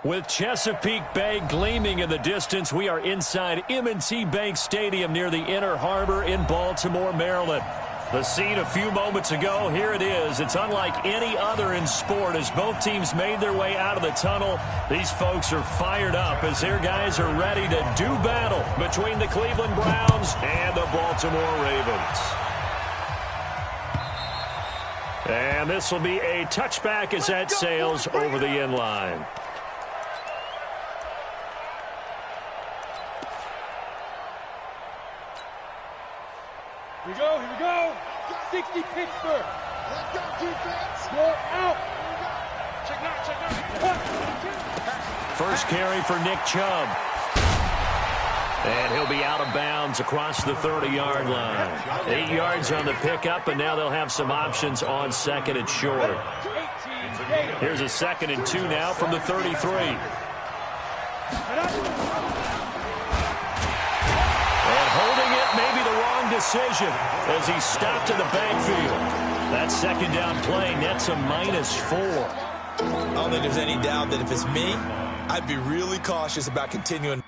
With Chesapeake Bay gleaming in the distance, we are inside M&T Bank Stadium near the Inner Harbor in Baltimore, Maryland. The scene a few moments ago, here it is. It's unlike any other in sport as both teams made their way out of the tunnel. These folks are fired up as their guys are ready to do battle between the Cleveland Browns and the Baltimore Ravens. And this will be a touchback as that sails over the end line. Here we go. 60 Pittsburgh. Let's go, defense. Go out. Check out. First carry for Nick Chubb. And he'll be out of bounds across the 30-yard line. 8 yards on the pickup, and now they'll have some options on second and short. Here's a 2nd and 2 now from the 33. And holding it may be the wrong decision as he stopped in the backfield. That second down play nets a -4. I don't think there's any doubt that if it's me, I'd be really cautious about continuing.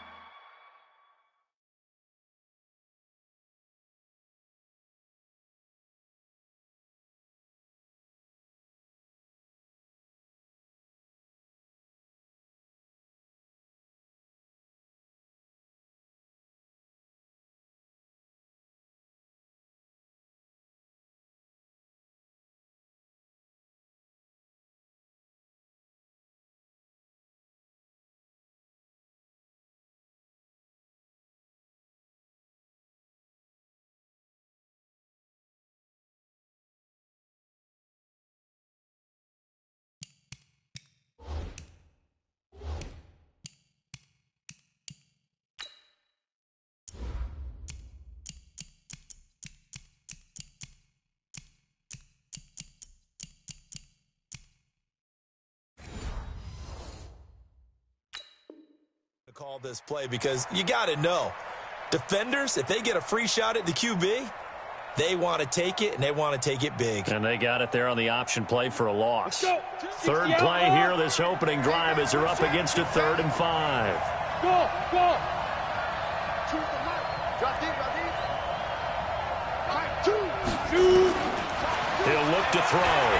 Call this play because you got to know, defenders, if they get a free shot at the QB, they want to take it, and they want to take it big. And they got it there on the option play for a loss. Third play here, this opening drive, as they're up against a 3rd and 5. Go. He'll look to throw.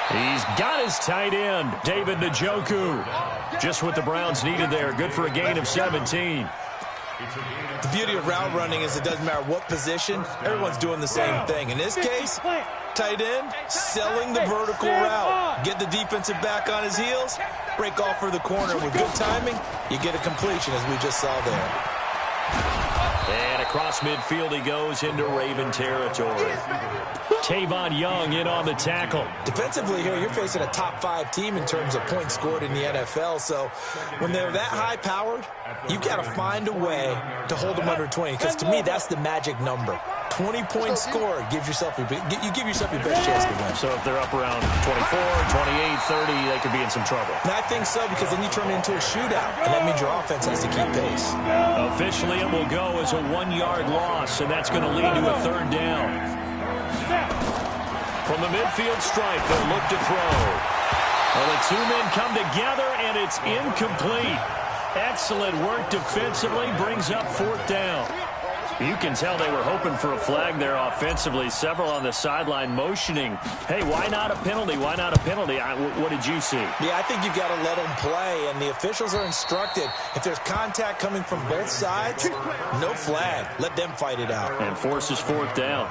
He's got his tight end, David Njoku. Just what the Browns needed there. Good for a gain of 17. The beauty of route running is it doesn't matter what position. Everyone's doing the same thing. In this case, tight end, selling the vertical route. Get the defensive back on his heels, break off for the corner. With good timing, you get a completion, as we just saw there. And across midfield he goes into Raven territory. Tavon Young in on the tackle. Defensively here, you're facing a top 5 team in terms of points scored in the NFL. So when they're that high-powered, you've got to find a way to hold them under 20. Because to me, that's the magic number. 20 points scored, you give yourself your best chance to win. So if they're up around 24, 28, 30, they could be in some trouble. And I think so, because then you turn it into a shootout, and that means your offense has to keep pace. Officially, it will go as a 1-yard loss, and that's going to lead to a 3rd down. From the midfield stripe, they'll look to throw. Well, the two men come together, and it's incomplete. Excellent work defensively, brings up 4th down. You can tell they were hoping for a flag there offensively. Several on the sideline motioning, hey, why not a penalty? Why not a penalty? What did you see? Yeah, I think you've got to let them play, and the officials are instructed. If there's contact coming from both sides, no flag. Let them fight it out. And forces 4th down.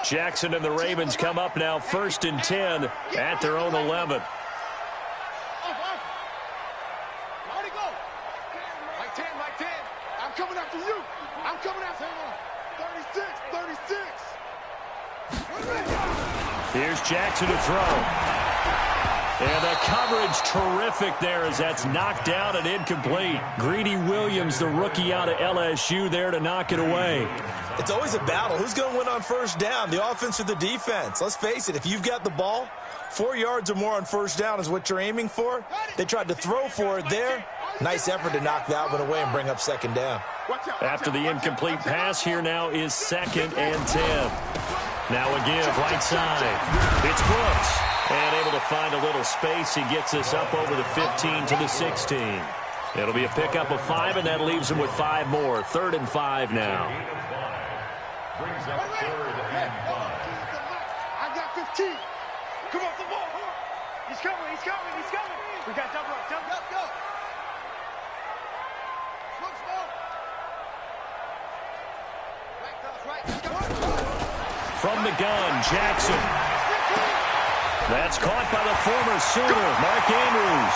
Jackson and the Ravens come up now 1st and 10 at their own 11. Mike 10. I'm coming after you. I'm coming after him. 36. Here's Jackson to throw. And the coverage terrific there as that's knocked down and incomplete. Greedy Williams, the rookie out of LSU, there to knock it away. It's always a battle. Who's going to win on first down, the offense or the defense? Let's face it, if you've got the ball, 4 yards or more on first down is what you're aiming for. They tried to throw for it there. Nice effort to knock that one away and bring up second down. After the incomplete pass, here now is 2nd and 10. Now a give right side. It's Brooks. And able to find a little space. He gets us up over the 15 to the 16. It'll be a pickup of 5, and that leaves him with 5 more. 3rd and 5 now. I got 15. Come on, the ball. He's coming, he's coming, he's coming. We got double up, double up, go. From the gun, Jackson. That's caught by the former Sooner, Mark Andrews.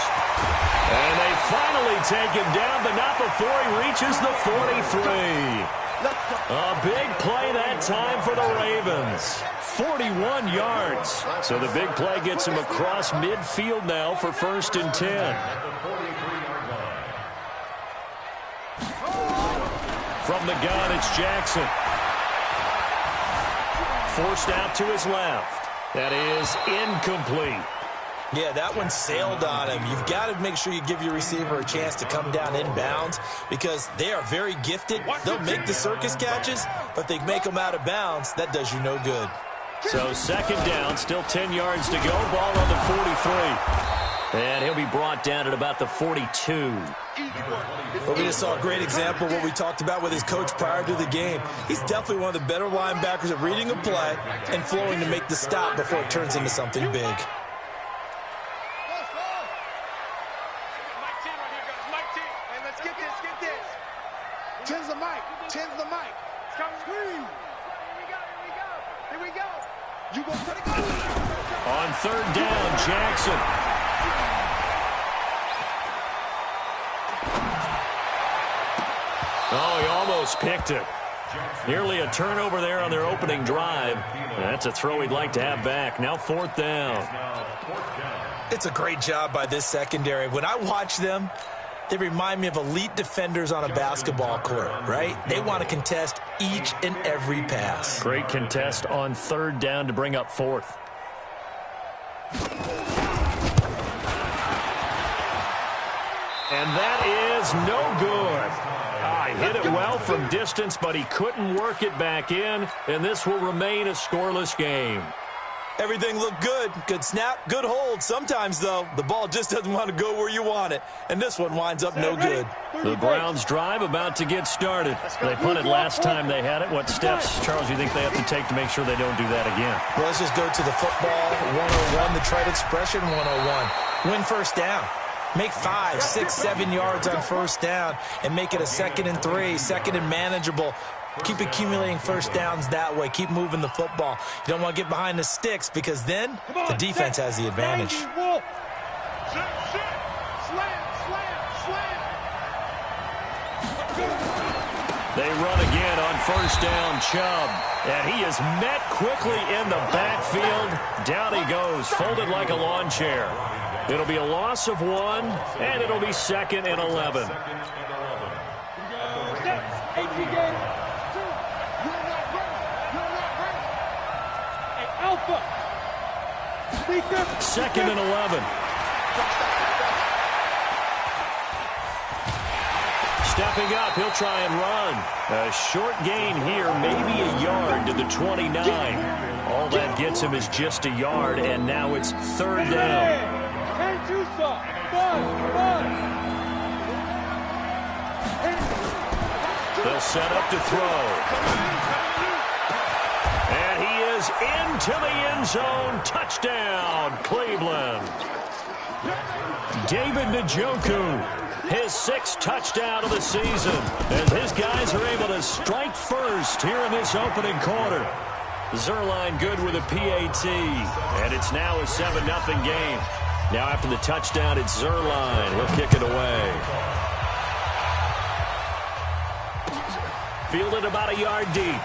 And they finally take him down, but not before he reaches the 43. A big play that time for the Ravens. 41 yards. So the big play gets him across midfield now for 1st and 10. From the gun, it's Jackson. Forced out to his left. That is incomplete. Yeah, that one sailed on him. You've got to make sure you give your receiver a chance to come down inbounds because they are very gifted. They'll make the circus catches, but they make them out of bounds. That does you no good. So 2nd down, still 10 yards to go. Ball on the 43. And he'll be brought down at about the 42. Well, we just saw a great example of what we talked about with his coach prior to the game. He's definitely one of the better linebackers at reading a play and flowing to make the stop before it turns into something big. Mike 10 right here, guys. Mike 10. Hey, let's get this, get this. 10's the mic. 10's the mic. It's coming. Here we go, here we go. Here we go. You go for the goal. On 3rd down, Jackson. Oh, he almost picked it. Nearly a turnover there on their opening drive. That's a throw he'd like to have back. Now 4th down. It's a great job by this secondary. When I watch them, they remind me of elite defenders on a basketball court, right? They want to contest each and every pass. Great contest on 3rd down to bring up 4th. And that is no good. He hit it well from distance, but he couldn't work it back in, and this will remain a scoreless game. Everything looked good. Good snap, good hold. Sometimes, though, the ball just doesn't want to go where you want it, and this one winds up no good. The Browns' drive about to get started. They punted last time they had it. What steps, Charles, do you think they have to take to make sure they don't do that again? Well, let's just go to the football 101, the trite expression 101. Win first down. Make 5, 6, 7 yards on first down and make it a 2nd and 3, 2nd and manageable. Keep accumulating first downs that way. Keep moving the football. You don't want to get behind the sticks because then the defense has the advantage. They run again on first down, Chubb. And he is met quickly in the backfield. Down he goes, folded like a lawn chair. It'll be a loss of 1, and it'll be 2nd and 11. Second and 11. Stepping up, he'll try and run. A short gain here, maybe a yard to the 29. All that gets him is just a yard, and now it's 3rd down. They'll set up to throw. And he is into the end zone. Touchdown, Cleveland. David Njoku, his 6th touchdown of the season, as his guys are able to strike first here in this opening quarter. Zerline good with a PAT, and it's now a 7-0 game. Now after the touchdown, it's Zerline. He'll kick it away. Fielded about a yard deep.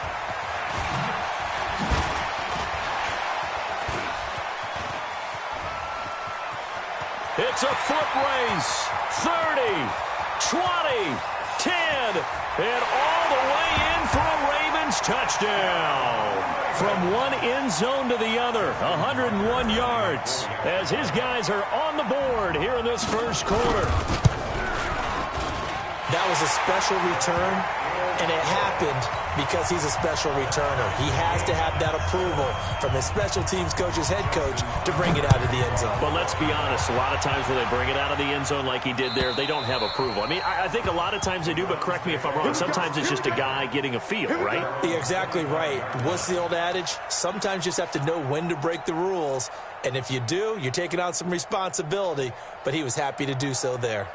It's a foot race. 30, 20, 10, and all the way in for a Ravens touchdown. From one end zone to the other, 101 yards, as his guys are on the board here in this first quarter. That was a special return, and it happened because he's a special returner. He has to have that approval from his special teams coach's head coach to bring it out of the end zone. But let's be honest, a lot of times when they bring it out of the end zone like he did there, they don't have approval. I mean, I think a lot of times they do, but correct me if I'm wrong. Sometimes it's just a guy getting a feel, right? You're exactly right. What's the old adage? Sometimes you just have to know when to break the rules. And if you do, you're taking on some responsibility. But he was happy to do so there.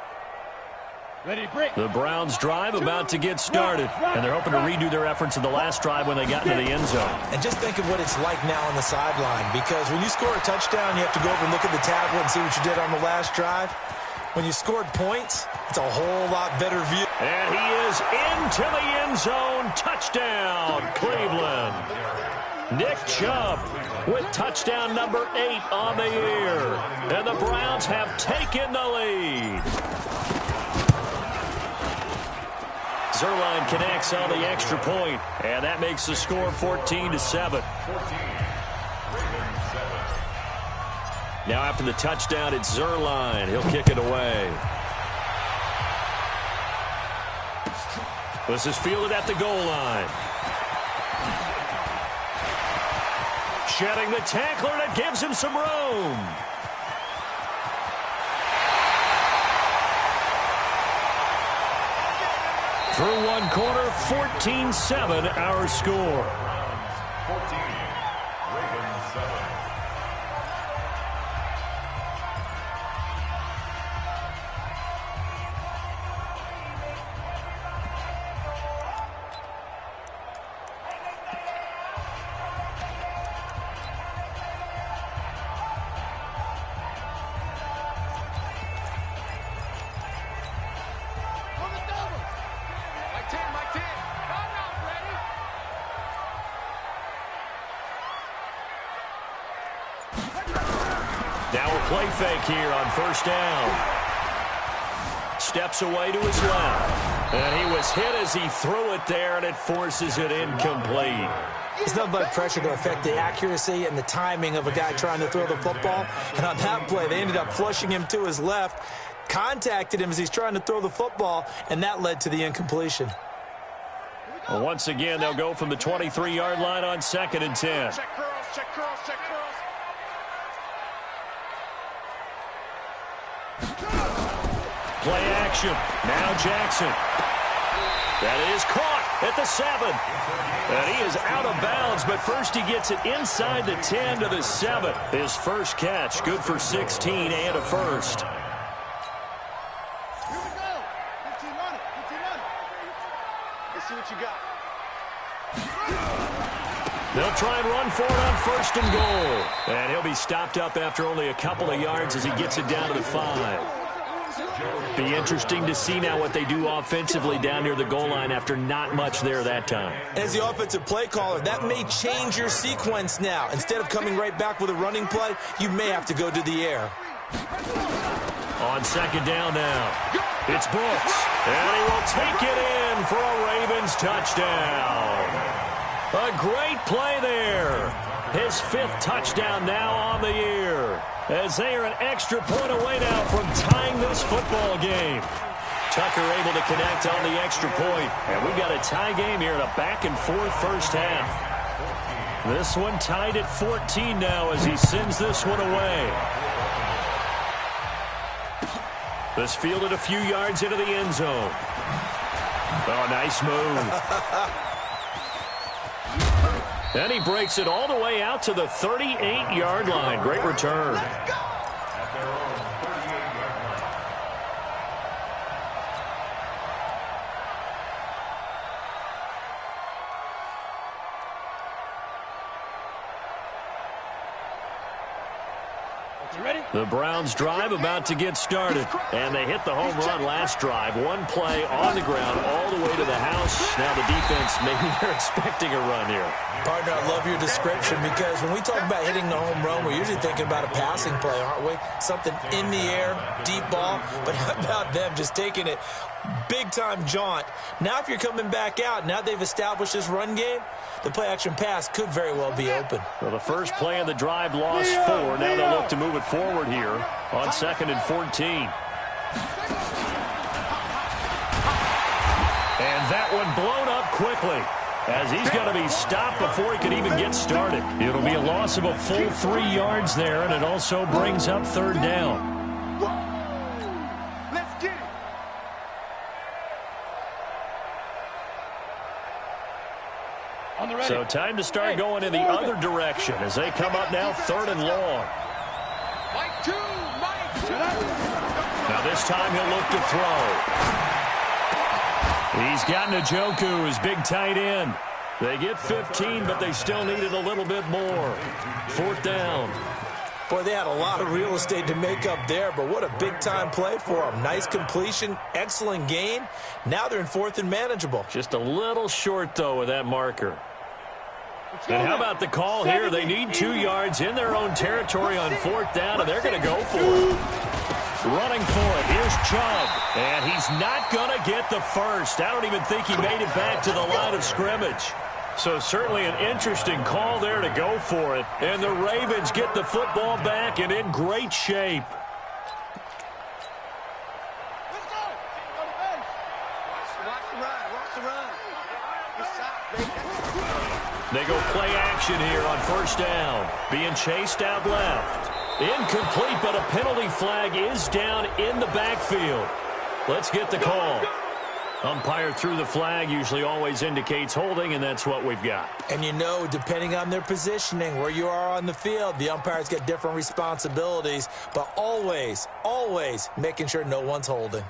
The Browns drive about to get started, and they're hoping to redo their efforts in the last drive when they got into the end zone. And just think of what it's like now on the sideline, because when you score a touchdown, you have to go over and look at the tablet and see what you did on the last drive. When you scored points, it's a whole lot better view. And he is into the end zone. Touchdown, Cleveland. Nick Chubb with touchdown number 8 on the year. And the Browns have taken the lead. Zerline connects on the extra point, and that makes the score 14-7. Now after the touchdown, it's Zerline. He'll kick it away. This is fielded at the goal line. Shedding the tackler, that gives him some room. Through one quarter, 14-7 our score. Now a play fake here on first down. Steps away to his left. And he was hit as he threw it there, and it forces it incomplete. It's nothing but pressure to affect the accuracy and the timing of a guy trying to throw the football. And on that play, they ended up flushing him to his left, contacted him as he's trying to throw the football, and that led to the incompletion. Well, once again, they'll go from the 23-yard line on 2nd and 10. Check curls, check curls, check curls. Play action. Now Jackson. That is caught at the 7. And he is out of bounds, but first he gets it inside the 10 to the 7. His first catch, good for 16 and a first. Here we go. 15 on it. 15 on it. Let's see what you got. They'll try and run for it on 1st and goal. And he'll be stopped up after only a couple of yards as he gets it down to the 5. Be interesting to see now what they do offensively down near the goal line after not much there that time. As the offensive play caller, that may change your sequence now. Instead of coming right back with a running play, you may have to go to the air. On 2nd down now, it's Brooks. And he will take it in for a Ravens touchdown. A great play there. His 5th touchdown now on the year, as they are an extra point away now from tying this football game. Tucker able to connect on the extra point, and we've got a tie game here in a back-and-forth first half. This one tied at 14 now as he sends this one away. This fielded a few yards into the end zone. Oh, nice move. And he breaks it all the way out to the 38-yard line. Great return. The Browns drive about to get started, and they hit the home run last drive. One play on the ground all the way to the house. Now the defense, maybe they're expecting a run here. Partner, I love your description because when we talk about hitting the home run, we're usually thinking about a passing play, aren't we? Something in the air, deep ball. But how about them just taking it big-time jaunt? Now if you're coming back out, now they've established this run game, the play-action pass could very well be open. Well, the first play of the drive lost 4. Now they'll look to move it forward here on 2nd and 14. And that one blown up quickly, as he's going to be stopped before he can even get started. It'll be a loss of a full 3 yards there, and it also brings up 3rd down. Let's get it. So time to start going in the other direction as they come up now 3rd and long. Now this time he'll look to throw. He's got Njoku, his big tight end. They get 15, but they still needed a little bit more. 4th down. Boy, they had a lot of real estate to make up there, but what a big-time play for them. Nice completion, excellent gain. Now they're in 4th and manageable. Just a little short, though, with that marker. And how about the call here? They need 2 yards in their own territory on 4th down, and they're going to go for it. Running for it. Here's Chubb, and he's not going to get the first. I don't even think he made it back to the line of scrimmage. So certainly an interesting call there to go for it. And the Ravens get the football back and in great shape. They go play action here on 1st down. Being chased out left. Incomplete, but a penalty flag is down in the backfield. Let's get the call. Umpire threw the flag, usually always indicates holding, and that's what we've got. And you know, depending on their positioning, where you are on the field, the umpires get different responsibilities, but always, always making sure no one's holding.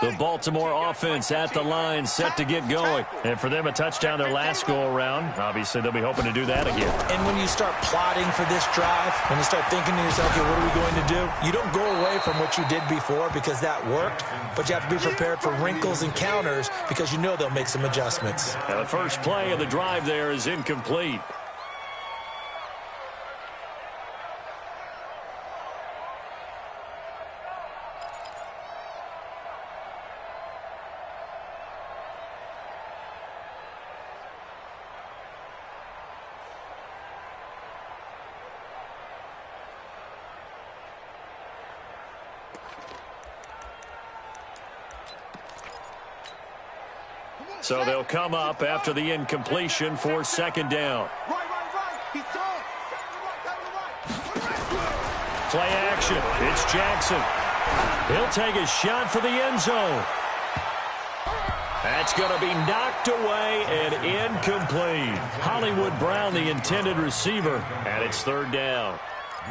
The Baltimore offense at the line, set to get going. And for them, a touchdown their last go-around. Obviously, they'll be hoping to do that again. And when you start plotting for this drive, when you start thinking to yourself, okay, what are we going to do? You don't go away from what you did before because that worked, but you have to be prepared for wrinkles and counters because you know they'll make some adjustments. And the first play of the drive there is incomplete. So they'll come up after the incompletion for 2nd down. Play action. It's Jackson. He'll take a shot for the end zone. That's going to be knocked away and incomplete. Hollywood Brown, the intended receiver, and it's 3rd down.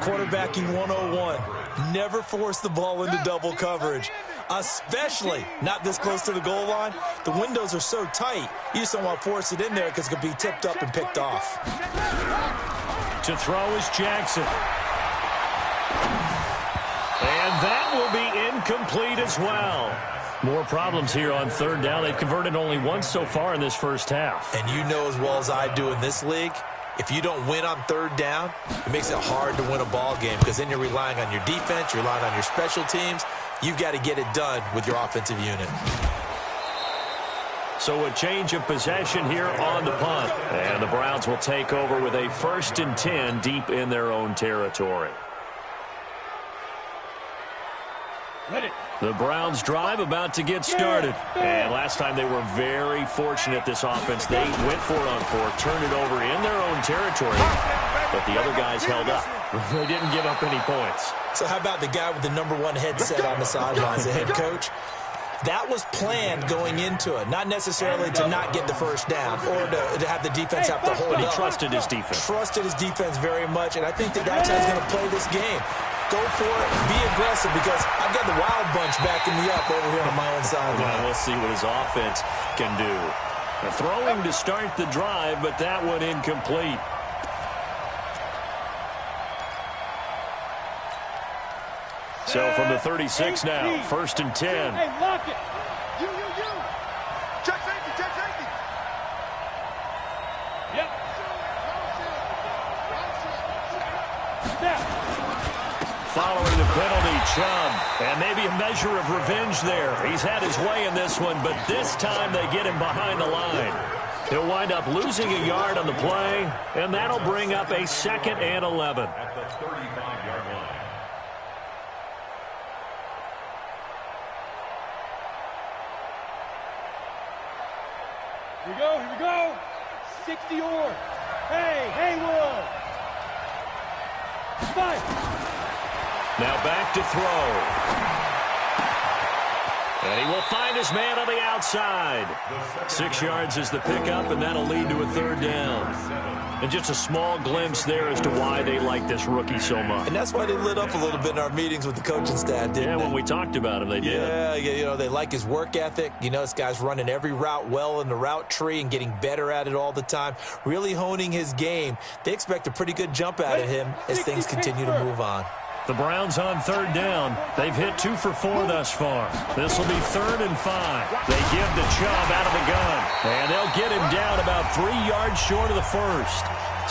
Quarterbacking 101. Never force the ball into double coverage, especially not this close to the goal line. The windows are so tight, you just don't want to force it in there because it could be tipped up and picked off. To throw is Jackson. And that will be incomplete as well. More problems here on 3rd down. They've converted only once so far in this first half. And you know as well as I do in this league, if you don't win on 3rd down, it makes it hard to win a ball game because then you're relying on your defense, you're relying on your special teams. You've got to get it done with your offensive unit. So a change of possession here on the punt. And the Browns will take over with a 1st and 10 deep in their own territory. The Browns drive about to get started. And last time they were very fortunate, this offense. They went for it on 4th, turned it over in their own territory. But the other guys held up. They didn't give up any points. So how about the guy with the #1 headset on the sidelines, the head coach? That was planned going into it, not necessarily to not get the first down or to have the defense have to hold But he up. trusted his defense. Trusted his defense very much, and I think that that's how he's going to play this game. Go for it, be aggressive, because I've got the wild bunch backing me up over here on my own side. Well, we'll see what his offense can do. A throwing to start the drive, but that one incomplete. So from the 36 now, 1st and 10. Hey, lock it. You. Check safety. Yep. Snap. Following the penalty, Chubb. And maybe a measure of revenge there. He's had his way in this one, but this time they get him behind the line. He'll wind up losing a yard on the play, and that'll bring up a 2nd and 11. At the 35-yard line. Here we go. 60 or. Hey, Haywood. Fight. Now back to throw. And he will find his man on the outside. 6 yards is the pickup, and that'll lead to a 3rd down. And just a small glimpse there as to why they like this rookie so much. And that's why they lit up a little bit in our meetings with the coaching staff, didn't they? When we talked about him, they did. Yeah, you know, they like his work ethic. You know, this guy's running every route well in the route tree and getting better at it all the time, really honing his game. They expect a pretty good jump out of him as things continue to move on. The Browns on 3rd down. They've hit 2 for 4 thus far. This will be 3rd and 5. They give to Chubb out of the gun. And they'll get him down about 3 yards short of the first.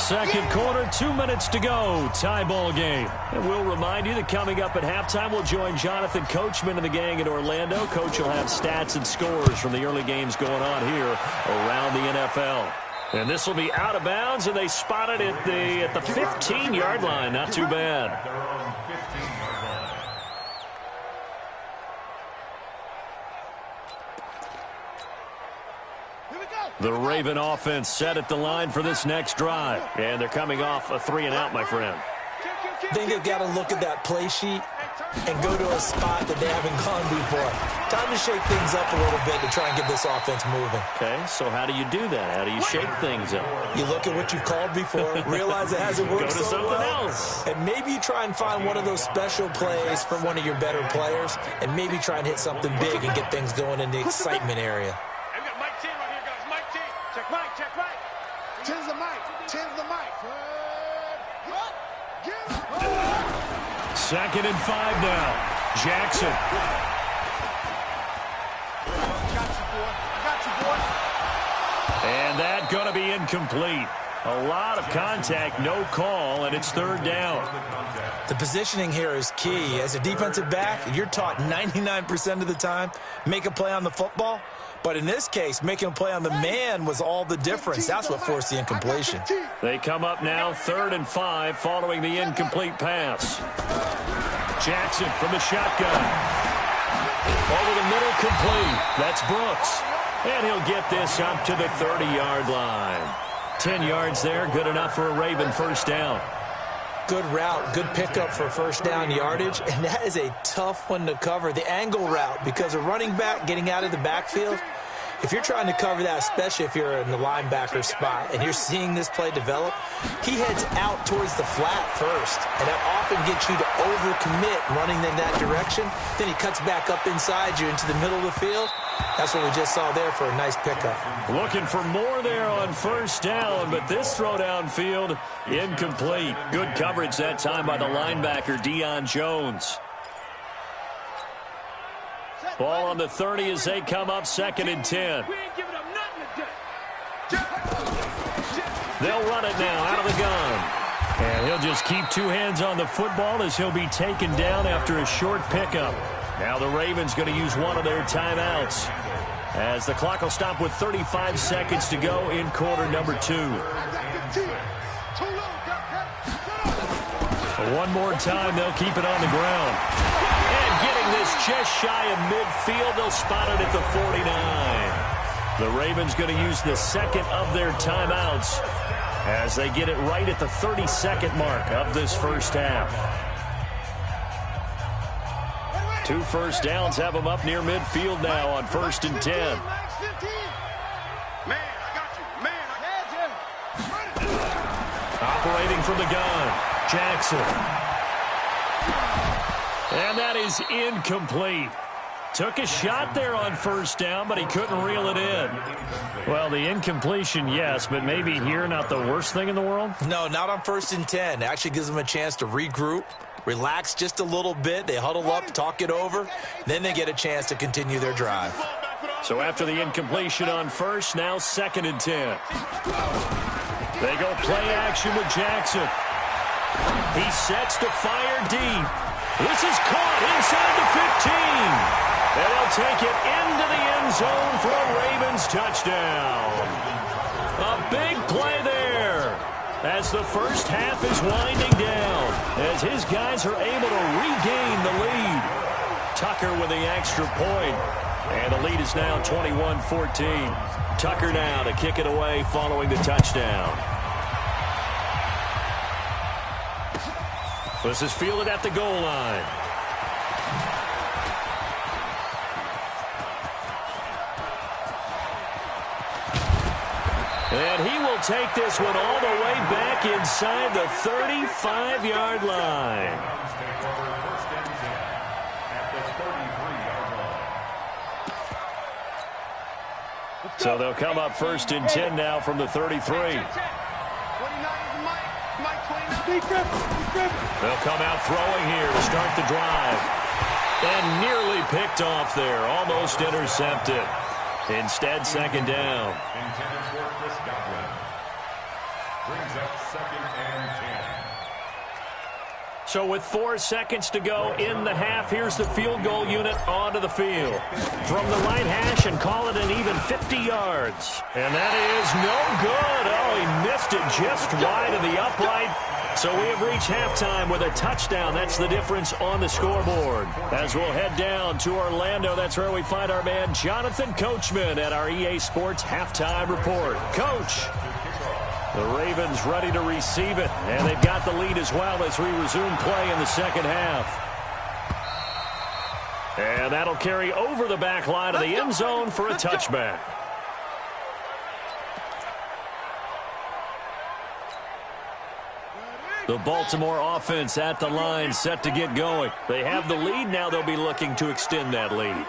2nd quarter, 2 minutes to go. Tie ball game. And we'll remind you that coming up at halftime, we'll join Jonathan Coachman and the gang in Orlando. Coach will have stats and scores from the early games going on here around the NFL. And this will be out of bounds, and they spot it at the 15-yard line. Not too bad. They're on 15-yard line. The Raven offense set at the line for this next drive. And they're coming off a 3-and-out, my friend. I think they've got to look at that play sheet and go to a spot that they haven't gone before. Time to shake things up a little bit to try and get this offense moving. Okay, so how do you do that? How do you shake things up? You look at what you called before, realize it hasn't worked Go to so something well, else. and maybe you try and find one of those special plays for one of your better players, and maybe try and hit something big and get things going in the excitement area. Hey, we got Mike 10 right here, guys. Mike 10. Check Mike. 10's the mic. 10's the mic. Get up. 2nd and 5 now. Jackson. I got you, boy. And that going to be incomplete. A lot of contact, no call, and it's 3rd down. The positioning here is key. As a defensive back, you're taught 99% of the time, make a play on the football. But in this case, making a play on the man was all the difference. That's what forced the incompletion. They come up now 3rd and 5 following the incomplete pass. Jackson from the shotgun. Over the middle, complete. That's Brooks. And he'll get this up to the 30-yard line. 10 yards there, good enough for a Raven 1st down. Good route, good pickup for 1st down yardage, and that is a tough one to cover, the angle route, because a running back getting out of the backfield, if you're trying to cover that, especially if you're in the linebacker spot and you're seeing this play develop, he heads out towards the flat first, and that often gets you to overcommit running in that direction. Then he cuts back up inside you into the middle of the field. That's what we just saw there for a nice pickup. Looking for more there on 1st down, but this throw downfield, incomplete. Good coverage that time by the linebacker, Deion Jones. Ball on the 30 as they come up 2nd and 10. We ain't giving up nothing today. They'll run it now out of the gun. And he'll just keep 2 hands on the football as he'll be taken down after a short pickup. Now the Ravens going to use one of their timeouts as the clock will stop with 35 seconds to go in quarter number 2. One more time, they'll keep it on the ground. And getting this just shy of midfield, they'll spot it at the 49. The Ravens going to use the 2nd of their timeouts as they get it right at the 32nd mark of this 1st half. 2 first downs have them up near midfield now on 1st and 10. Man, I got you. Man, I got you. Operating from the gun, Jackson. And that is incomplete. Took a shot there on 1st down, but he couldn't reel it in. Well, the incompletion, yes, but maybe here not the worst thing in the world? No, not on 1st and 10. It actually gives them a chance to regroup, relax just a little bit. They huddle up, talk it over. Then they get a chance to continue their drive. So after the incompletion on 1st, now 2nd and 10. They go play action with Jackson. He sets to fire deep. This is caught inside the 15. And they'll take it into the end zone for a Ravens touchdown. A big play there as the first half is winding down, as his guys are able to regain the lead. Tucker with the extra point, and the lead is now 21-14. Tucker now to kick it away following the touchdown. This is fielded at the goal line. And he will take this one all the way back inside the 35-yard line. So they'll come up 1st and 10 now from the 33. They'll come out throwing here to start the drive. And nearly picked off there. Almost intercepted. Instead, 2nd down. Intended for Chris Godwin. Brings up 2nd and 10. So with 4 seconds to go in the half, here's the field goal unit onto the field. From the right hash and call it an even 50 yards. And that is no good. Oh, he missed it just wide of the upright. So we have reached halftime with a touchdown. That's the difference on the scoreboard. As we'll head down to Orlando, that's where we find our man Jonathan Coachman at our EA Sports Halftime Report. Coach, the Ravens ready to receive it, and they've got the lead as well as we resume play in the second half. And that'll carry over the back line of the end zone for a touchback. The Baltimore offense at the line, set to get going. They have the lead. Now they'll be looking to extend that lead.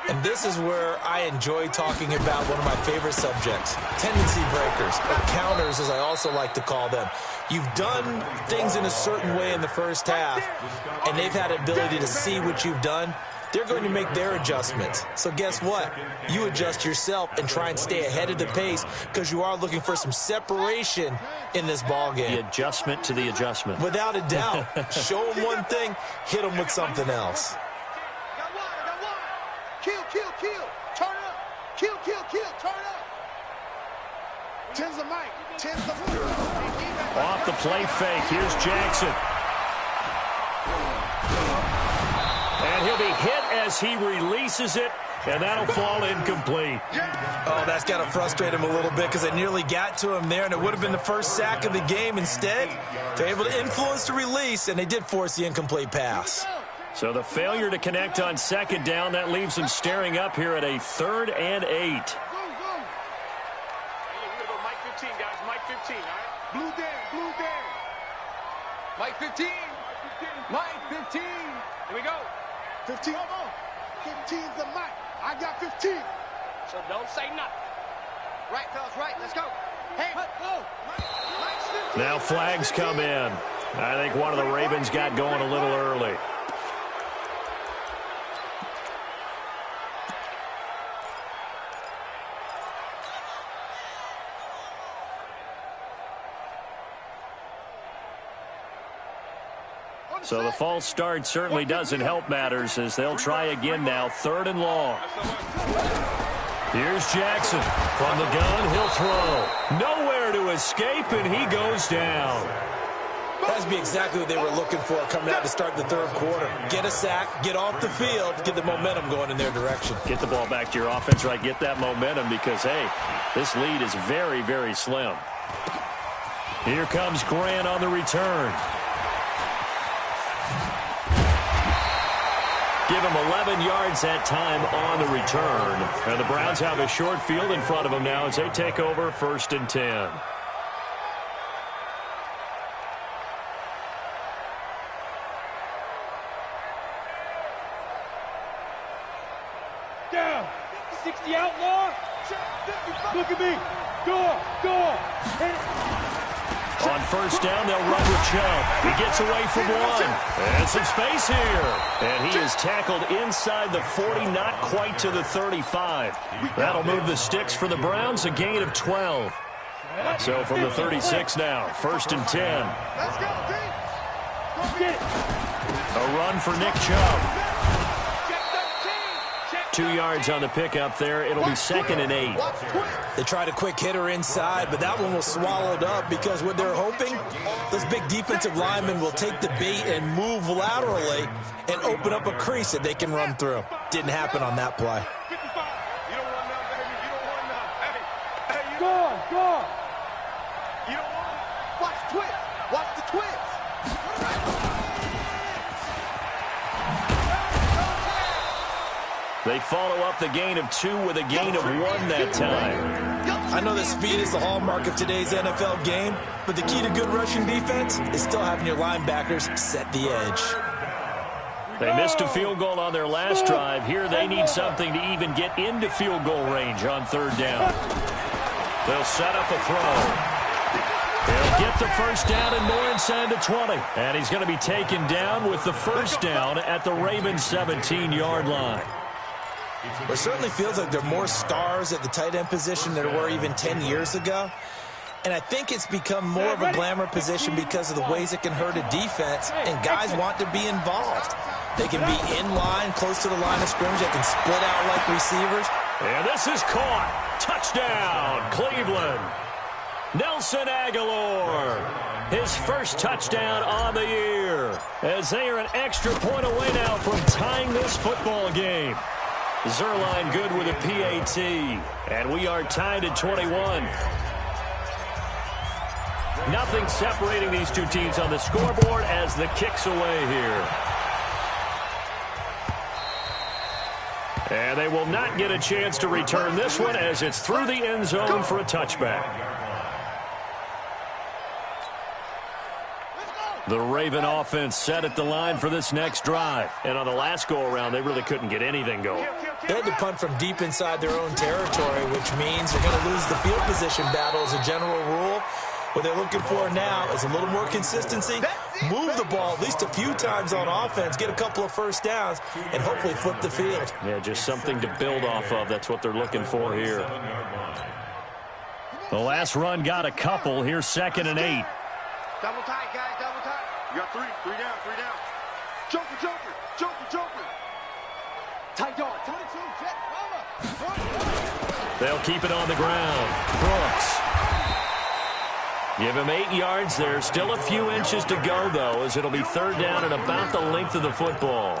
And this is where I enjoy talking about one of my favorite subjects, tendency breakers, or counters as I also like to call them. You've done things in a certain way in the first half, and they've had the ability to see what you've done. They're going to make their adjustments. So guess what? You adjust yourself and try and stay ahead of the pace because you are looking for some separation in this ball game. The adjustment to the adjustment. Without a doubt. Show them one thing, hit them with something else. Kill, turn up. Kill, turn up. 10's the mic. 10's the mic. Off the play fake. Here's Jackson. And he'll be hit as he releases it, and that'll fall incomplete. Oh, that's got to frustrate him a little bit because they nearly got to him there, and it would have been the first sack of the game. Instead, they're able to influence the release, and they did force the incomplete pass. So the failure to connect on 2nd down, that leaves them staring up here at a 3rd and 8. We're going to go Mike 15, guys. Mike 15, all right? Blue down. Mike 15. Mike 15. Here we go. 15. 15's the mic. I got 15. So don't say nothing. Right, fellas, right. Let's go. Hey, go. Now flags come in. I think one of the Ravens got going a little early. So the false start certainly doesn't help matters as they'll try again now, 3rd and long. Here's Jackson. From the gun, he'll throw. Nowhere to escape, and he goes down. That'd be exactly what they were looking for coming out to start the 3rd quarter. Get a sack, get off the field, get the momentum going in their direction. Get the ball back to your offense, right? Get that momentum because, hey, this lead is very, very slim. Here comes Grant on the return. Give him 11 yards that time on the return. And the Browns have a short field in front of them now as they take over 1st and 10. Down. 60 outlaw. Look at me. Go. On 1st down, they'll run with Chubb. He gets away from one. And some space here. And he is tackled inside the 40, not quite to the 35. That'll move the sticks for the Browns, a gain of 12. So from the 36 now, 1st and 10. Let's go, D. Go get it. A run for Nick Chubb. 2 yards on the pickup there. It'll be 2nd and 8. They tried a quick hitter inside, but that one was swallowed up because what they're hoping, those big defensive linemen will take the bait and move laterally and open up a crease that they can run through. Didn't happen on that play. You don't want none, baby. You don't want none. Hey, go. You don't want it. Watch twist. Watch the twist. They follow up the gain of 2 with a gain of 1 that time. I know that speed is the hallmark of today's NFL game, but the key to good rushing defense is still having your linebackers set the edge. They missed a field goal on their last drive. Here they need something to even get into field goal range on 3rd down. They'll set up a throw. He'll get the 1st down and more inside the 20. And he's going to be taken down with the 1st down at the Ravens 17-yard line. It certainly feels like there are more stars at the tight end position than there were even 10 years ago. And I think it's become more of a glamour position because of the ways it can hurt a defense, and guys want to be involved. They can be in line, close to the line of scrimmage. They can split out like receivers. And this is caught. Touchdown, Cleveland. Nelson Aguilar, his 1st touchdown on the year, as they are an extra point away now from tying this football game. Zerline good with a PAT, and we are tied at 21. Nothing separating these two teams on the scoreboard as the kick's away here. And they will not get a chance to return this one as it's through the end zone for a touchback. The Raven offense set at the line for this next drive. And on the last go-around, they really couldn't get anything going. They had to punt from deep inside their own territory, which means they're going to lose the field position battle as a general rule. What they're looking for now is a little more consistency, move the ball at least a few times on offense, get a couple of 1st downs, and hopefully flip the field. Yeah, just something to build off of. That's what they're looking for here. The last run got a couple. Here's 2nd and 8. Double tight, guys, double tight. You got 3 down. Joker. Tight dog, 22, check, They'll keep it on the ground. Brooks. Give him 8 yards there. Still a few inches to go, though, as it'll be 3rd down and about the length of the football.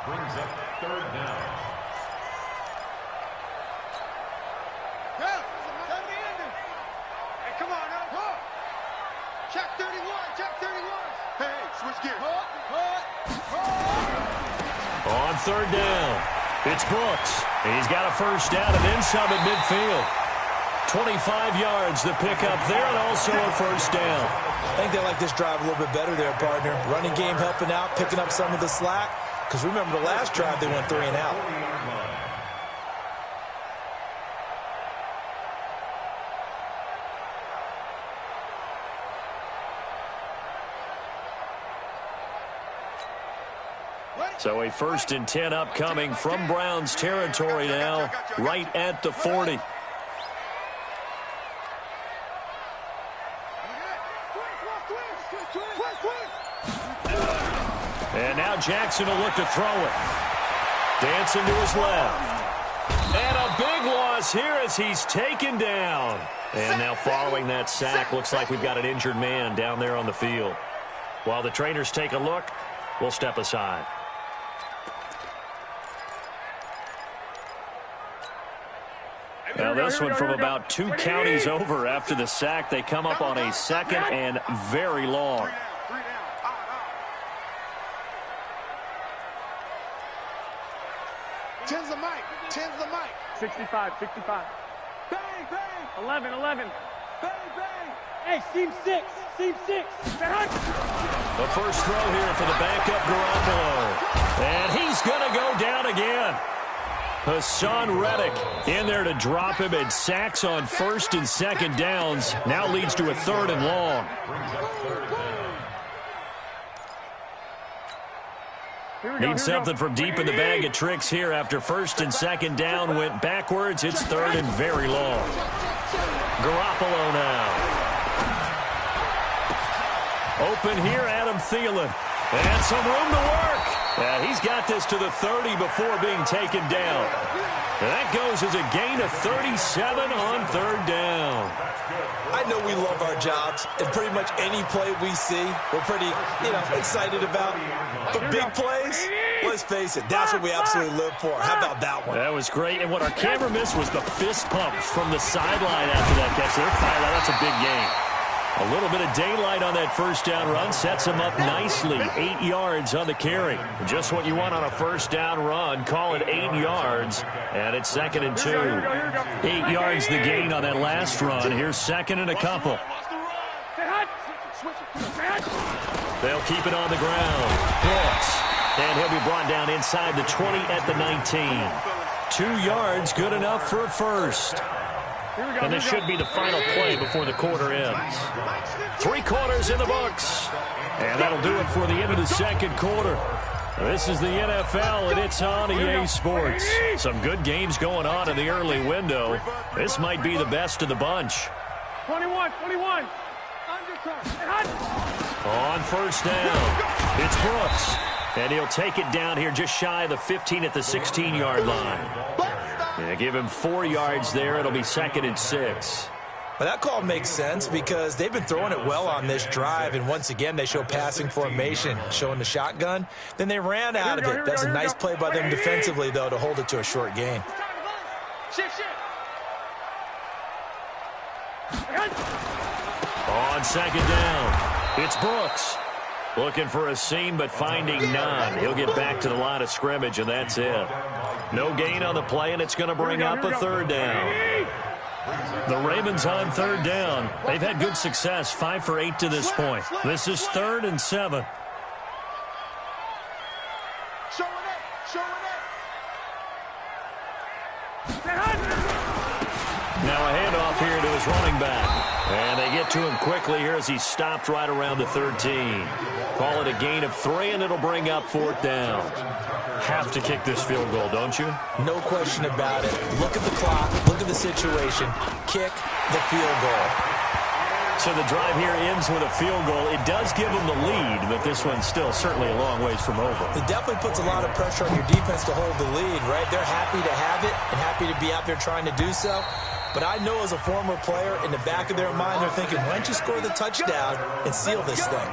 Brings up 3rd down. Hey, come on, now. Check 31. Hey, switch gears. On 3rd down, it's Brooks. He's got a 1st down and then some at midfield. 25 yards the pickup there and also a 1st down. I think they like this drive a little bit better there, partner. Running game helping out, picking up some of the slack. Because remember the last drive they went 3 and out. So a 1st and 10 upcoming from Browns territory now, right at the 40. And now Jackson will look to throw it. Dancing to his left. And a big loss here as he's taken down. And now following that sack, looks like we've got an injured man down there on the field. While the trainers take a look, we'll step aside. Now this one from about 2 counties over after the sack. They come up on a 2nd and very long. 10's the mic. 10's the mic. 65, 65. Bang, bang. 11, 11. Bang, bang. Hey, seam 6. Seam 6. The first throw here for the backup Garoppolo. And he's going to go down again. Hassan Reddick in there to drop him, and sacks on first and second downs. Now leads to a 3rd and long. Need something from deep in the bag of tricks here after first and second down went backwards. It's 3rd and very long. Garoppolo now. Open here, Adam Thielen. And some room to work. Yeah, he's got this to the 30 before being taken down. And that goes as a gain of 37 on 3rd down. I know we love our jobs, and pretty much any play we see, we're pretty, excited about. But big plays, let's face it, that's what we absolutely live for. How about that one? That was great, and what our camera missed was the fist pump from the sideline after that catch. They're fired out. That's a big game. A little bit of daylight on that first down run sets him up nicely. 8 yards on the carry. Just what you want on a first down run. Call it 8 yards, and it's 2nd and 2. 8 yards the gain on that last run. Here's 2nd and a couple. They'll keep it on the ground. Brooks, and he'll be brought down inside the 20 at the 19. 2 yards, good enough for a first. And this should be the final play before the quarter ends. 3 quarters in the books. And that'll do it for the end of the second quarter. This is the NFL, and it's on EA Sports. Some good games going on in the early window. This might be the best of the bunch. 21. On first down, it's Brooks. And he'll take it down here just shy of the 15 at the 16-yard line. Yeah, give him 4 yards there. It'll be 2nd and 6. Well, that call makes sense because they've been throwing it well on this drive, and once again they show passing formation, showing the shotgun. Then they ran out of it. That's a nice play by them defensively, though, to hold it to a short gain. On 2nd down, it's Brooks. Looking for a seam, but finding none. He'll get back to the line of scrimmage, and that's it. No gain on the play, and it's going to bring up a 3rd down. The Ravens on 3rd down. They've had good success, 5 for 8 to this point. This is 3rd and 7. Now a handoff here to his running back. And they get to him quickly here as he's stopped right around the 13. Call it a gain of 3, and it'll bring up 4th down. Have to kick this field goal, don't you? No question about it. Look at the clock. Look at the situation. Kick the field goal. So the drive here ends with a field goal. It does give them the lead, but this one's still certainly a long ways from over. It definitely puts a lot of pressure on your defense to hold the lead, right? They're happy to have it and happy to be out there trying to do so. But I know as a former player, in the back of their mind, they're thinking, why don't you score the touchdown and seal this thing?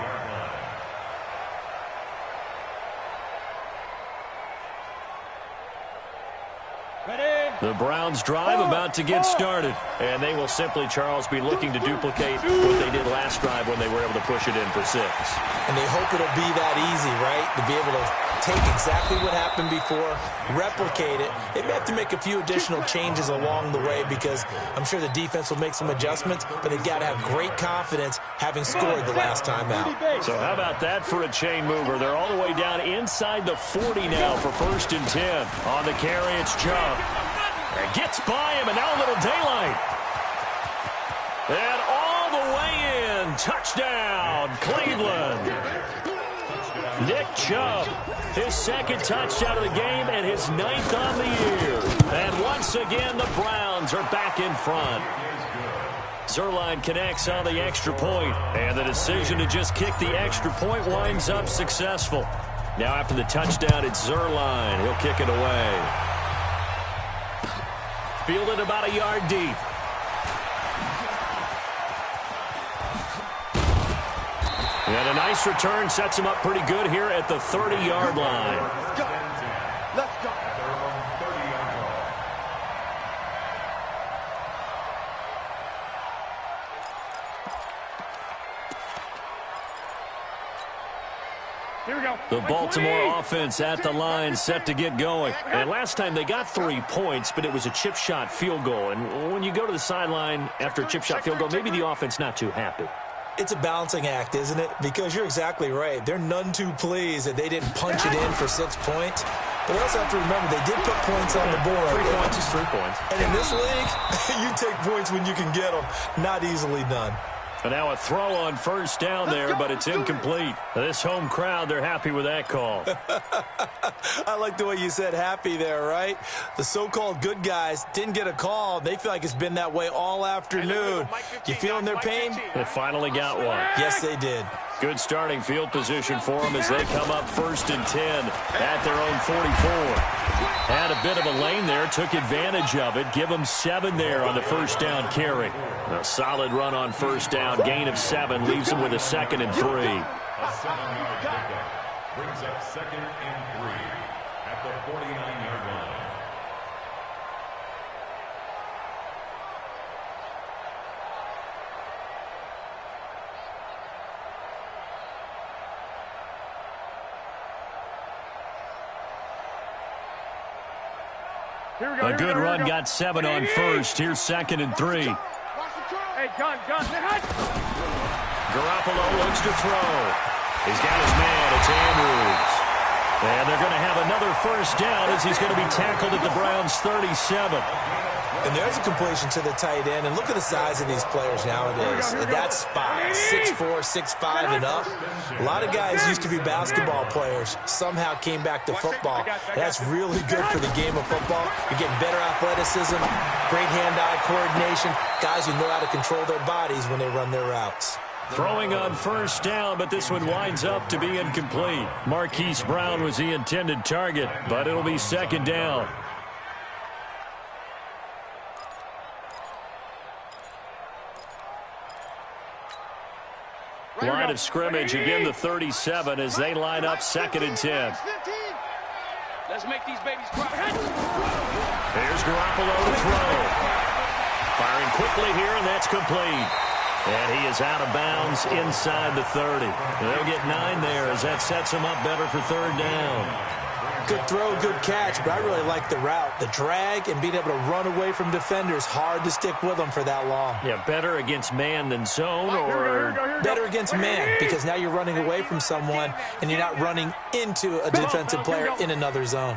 The Browns drive about to get started. And they will simply, Charles, be looking to duplicate what they did last drive when they were able to push it in for 6. And they hope it'll be that easy, right? To be able to take exactly what happened before, replicate it. They may have to make a few additional changes along the way because I'm sure the defense will make some adjustments, but they've got to have great confidence having scored the last time out. So how about that for a chain mover? They're all the way down inside the 40 now for 1st and 10. On the carry, it's Chubb. And gets by him, and now a little daylight. And all the way in. Touchdown, Cleveland. Nick Chubb, his 2nd touchdown of the game and his 9th on the year. And once again, the Browns are back in front. Zerline connects on the extra point, and the decision to just kick the extra point winds up successful. Now after the touchdown, it's Zerline. He'll kick it away. Fielded about a yard deep. And a nice return sets him up pretty good here at the 30-yard line. Let's go. Here we go. The Baltimore offense at the line, set to get going. And last time they got 3 points, but it was a chip shot field goal. And when you go to the sideline after a chip shot field goal, maybe the offense not too happy. It's a balancing act, isn't it? Because you're exactly right. They're none too pleased that they didn't punch it in for 6 points. But we also have to remember they did put points on the board. 3 points is 3 points. And in this league, you take points when you can get them. Not easily done. And now a throw on first down there, but it's incomplete. This home crowd, they're happy with that call. I like the way you said happy there, right? The so-called good guys didn't get a call. They feel like it's been that way all afternoon. You feeling their pain? They finally got one. Yes, they did. Good starting field position for them as they come up 1st and 10 at their own 44. Had a bit of a lane there, took advantage of it. Give them 7 there on the first down carry. A solid run on first down, gain of 7, leaves them with a 2nd and 3. A 7-yard pickup brings up 2nd and 3 at the 49-yard line. A good run, got 7 on first. Here's 2nd and 3. Hey, John. Garoppolo looks to throw. He's got his man. It's Andrews. And they're going to have another first down as he's going to be tackled at the Browns' 37. And there's a completion to the tight end. And look at the size of these players nowadays. At that spot, 6'4", 6'5", and up. A lot of guys used to be basketball players. Somehow came back to football. That's really good for the game of football. You're getting better athleticism, great hand-eye coordination. Guys who know how to control their bodies when they run their routes. Throwing on first down, but this one winds up to be incomplete. Marquise Brown was the intended target, but it'll be 2nd down. Line of scrimmage, again the 37 as they line up 2nd and 10. Let's make these babies cry. Here's Garoppolo to throw. Firing quickly here, and that's complete. And he is out of bounds inside the 30. They'll get 9 there as that sets him up better for 3rd down. Good throw, good catch, but I really like the route. The drag and being able to run away from defenders, hard to stick with them for that long. Yeah, better against man than zone, or better against man, because now you're running away from someone and you're not running into a defensive player in another zone.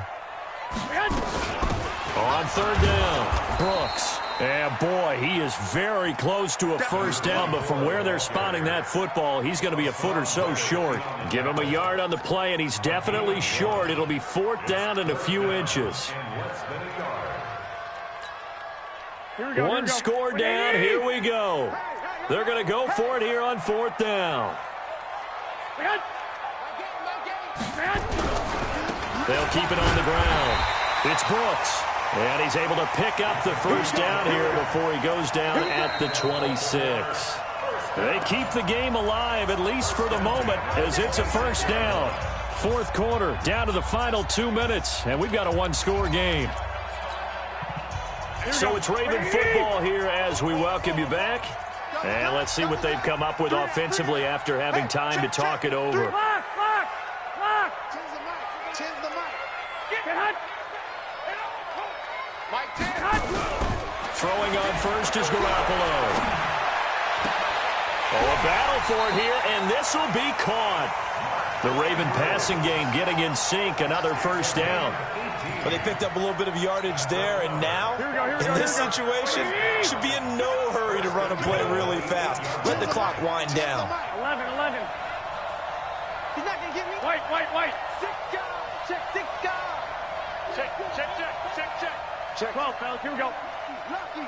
On 3rd down, Brooks. And boy, he is very close to a first down, but from where they're spotting that football, he's going to be a foot or so short. Give him a yard on the play, and he's definitely short. It'll be 4th down and a few inches. One score down, here we go. They're going to go for it here on 4th down. They'll keep it on the ground. It's Brooks. And he's able to pick up the first down here before he goes down at the 26. They keep the game alive, at least for the moment, as it's a first down. 4th quarter, down to the final 2 minutes, and we've got a 1-score game. So it's Raven football here as we welcome you back. And let's see what they've come up with offensively after having time to talk it over. Throwing on first is Garoppolo. Oh, a battle for it here, and this will be caught. The Raven passing game getting in sync, another first down. Well, they picked up a little bit of yardage there, and now, in this situation, should be in no hurry to run a play really fast. Let the clock wind down. 11. He's not going to get me. White. 6 guys. Check 6 guys. Check. 12, fellas. Here we go. Lucky.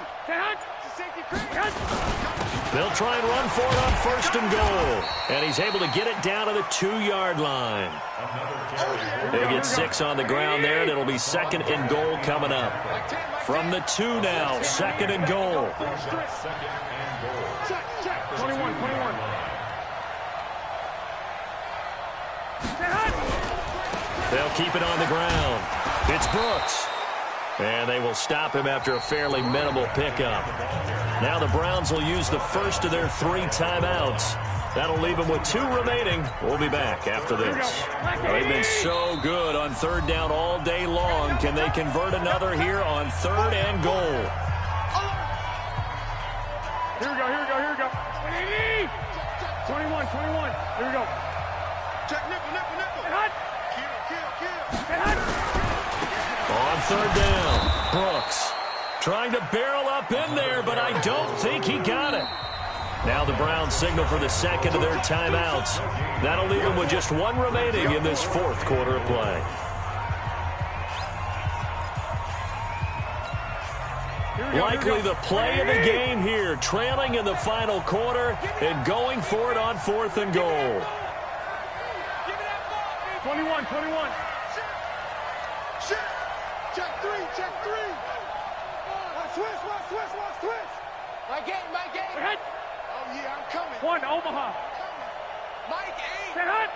They'll try and run for it on 1st and goal. And he's able to get it down to the 2-yard line. They'll get 6 on the ground there, and it'll be 2nd and goal coming up. From the 2 now, 2nd and goal. 21. They'll keep it on the ground. It's Brooks. And they will stop him after a fairly minimal pickup. Now the Browns will use the first of their 3 timeouts. That'll leave them with 2 remaining. We'll be back after this. They've been so good on third down all day long. Can they convert another here on 3rd and goal? Here we go, here we go, here we go. 21, 21. Here we go. Check nickel, nickel, nickel. Get hot. Kill. Get hot. On 3rd down, Brooks trying to barrel up in there, but I don't think he got it. Now the Browns signal for the second of their timeouts. That'll leave them with just 1 remaining in this 4th quarter of play. Likely the play of the game here, trailing in the final quarter and going for it on 4th and goal. 21, 21. Check 3, check 3. Watch switch. My game. Hit. Oh, yeah, I'm coming. 1, Omaha. Mike 8. Get hot.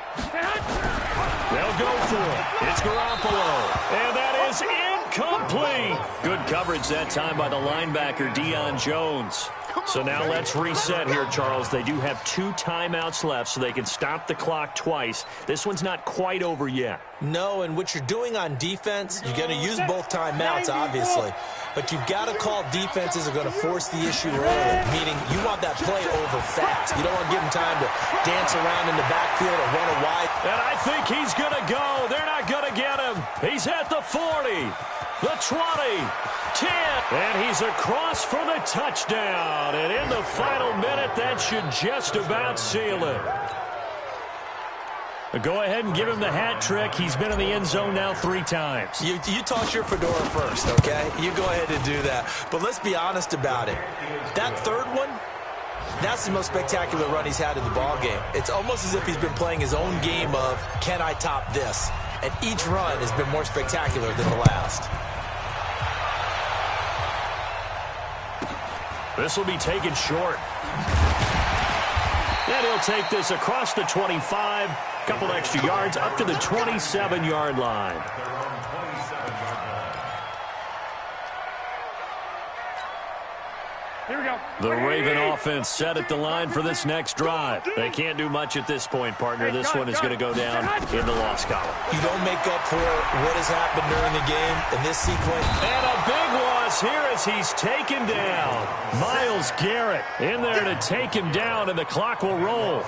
They'll go for it. It's Garoppolo. And that is incomplete. Good coverage that time by the linebacker, Deion Jones. So now let's reset here, Charles. They do have 2 timeouts left, so they can stop the clock twice. This one's not quite over yet. No, and what you're doing on defense, you're going to use both timeouts, obviously. But you've got to call defenses are going to force the issue early, meaning you want that play over fast. You don't want to give them time to dance around in the backfield or run a wide. And I think he's going to go. They're not going to get him. He's at the 40, the 20, 10, and he's across for the touchdown. And in the final minute, that should just about seal it. Go ahead and give him the hat trick. He's been in the end zone now 3 times. You toss your fedora first, okay? You go ahead and do that. But let's be honest about it. That 3rd one, that's the most spectacular run he's had in the ballgame. It's almost as if he's been playing his own game of, can I top this? And each run has been more spectacular than the last. This will be taken short. And he'll take this across the 25. Couple extra yards up to the 27-yard line. Here we go. The Raven offense set at the line for this next drive. They can't do much at this point, partner. This one is going to go down in the loss column. You don't make up for what has happened during the game in this sequence. And a big loss here as he's taken down. Myles Garrett in there to take him down, and the clock will roll.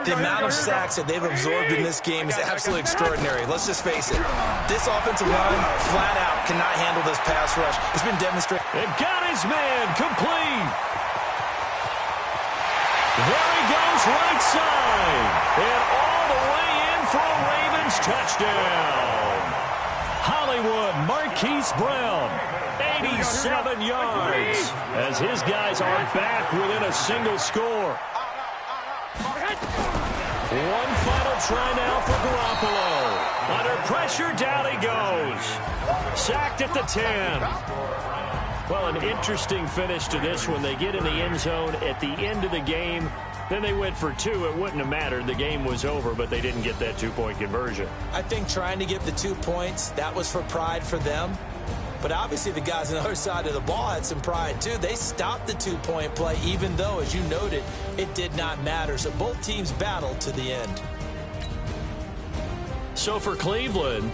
The amount of sacks that they've absorbed in this game is absolutely extraordinary. Let's just face it. This offensive line, flat out, cannot handle this pass rush. It's been demonstrated. And got his man complete. There he goes right side. And all the way in for a Ravens touchdown. Hollywood Marquise Brown, 87 yards, as his guys are back within a single score. One final try now for Garoppolo. Under pressure, down he goes. Sacked at the 10. Well, an interesting finish to this one. They get in the end zone at the end of the game. Then they went for 2. It wouldn't have mattered. The game was over, but they didn't get that 2-point conversion. I think trying to get the 2 points, that was for pride for them. But obviously the guys on the other side of the ball had some pride too. They stopped the 2-point play, even though, as you noted, it did not matter. So both teams battled to the end. So for Cleveland,